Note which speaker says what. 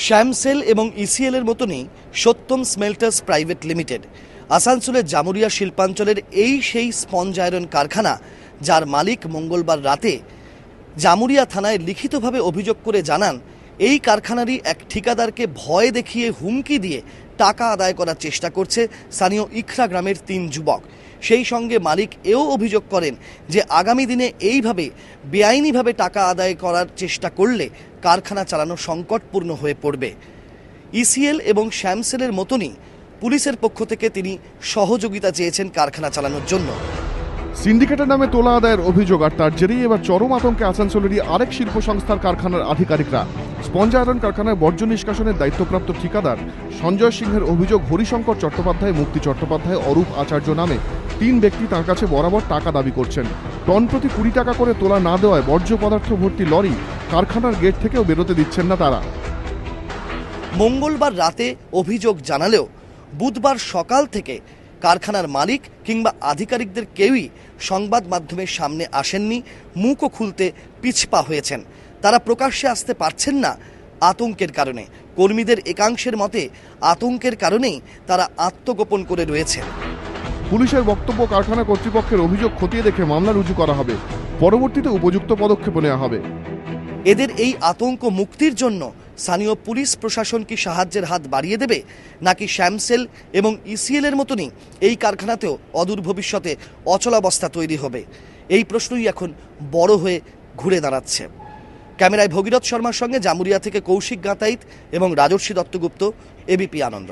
Speaker 1: শ্যামসেল এবং ইসিএল এর মতনই সত্যম স্মেল্টার্স প্রাইভেট লিমিটেড আসানসোলের জামুরিয়া শিল্পাঞ্চলের সেই স্পঞ্জ আয়রন কারখানা, যার মালিক মঙ্গলবার রাতে জামুরিয়া থানায় লিখিতভাবে অভিযোগ করে জানান এই কারখানারই এক ঠিকাদারকে ভয় দেখিয়ে হুমকি দিয়ে টাকা আদায় করার চেষ্টা করছে স্থানীয় ইখরা গ্রামের 3 যুবক। সেই সঙ্গে মালিক এও অভিযোগ করেন যে আগামী দিনে এইভাবে বেআইনিভাবে টাকা আদায় করার চেষ্টা করলে কারখানা চালানো সংকটপূর্ণ হয়ে পড়বে। ইসিএল এবং শ্যামসেলের মতনই পুলিশের পক্ষ থেকে তিনি সহযোগিতা চেয়েছেন কারখানা চালানোর জন্য।
Speaker 2: সিন্ডিকেটের নামে তোলা আদায়ের অভিযোগ, আর তার জেরেই এবার চরম আতঙ্কে আসানসোলেরই আরেক শিল্প সংস্থার কারখানার আধিকারিকরা। স্পঞ্জ আয়রন কারখানার বর্জ্য নিষ্কাশনের দায়িত্বপ্রাপ্ত ঠিকাদার সঞ্জয় সিংহের অভিযোগ, হরিশঙ্কর চট্টোপাধ্যায়, মুক্তি চট্টোপাধ্যায়, অরূপ আচার্য নামে 3 ব্যক্তি তাঁর কাছে বরাবর টাকা দাবি করছেন। টন প্রতি 20 টাকা করে তোলা না দেওয়ায় বর্জ্য পদার্থ ভর্তি লরি কারখানার গেট থেকেও বেরোতে দিচ্ছেন না তারা।
Speaker 1: মঙ্গলবার রাতে অভিযোগ জানালেও বুধবার সকাল থেকে কারখানার মালিক কিংবা আধিকারিকদের কেউই সংবাদ মাধ্যমের সামনে আসেননি, মুখও খুলতে পিছপা হয়েছেন। তারা প্রকাশ্যে আসতে পারছেন না আতঙ্কের কারণে। কর্মীদের একাংশের মতে আতঙ্কের কারণেই তারা আত্মগোপন করে রয়েছে।
Speaker 2: পুলিশের বক্তব্য, কারখানা কর্তৃপক্ষের অভিযোগ খতিয়ে দেখে মামলা রুজু করা হবে, পরবর্তীতে উপযুক্ত পদক্ষেপ নেওয়া হবে।
Speaker 1: এদের এই আতঙ্ক মুক্তির জন্য স্থানীয় পুলিশ প্রশাসন কি সাহায্যের হাত বাড়িয়ে দেবে, নাকি শ্যামসেল এবং ইসিএল এর মতনই এই কারখানাতেও অদূর ভবিষ্যতে অচলাবস্থা তৈরি হবে? এই প্রশ্নই এখন বড় হয়ে ঘুরে দাঁড়াচ্ছে। ক্যামেরায় ভগীরথ শর্মার সঙ্গে জামুরিয়া থেকে কৌশিক গাতাইত এবং রাজর্ষি দত্তগুপ্ত, এবিপি আনন্দ।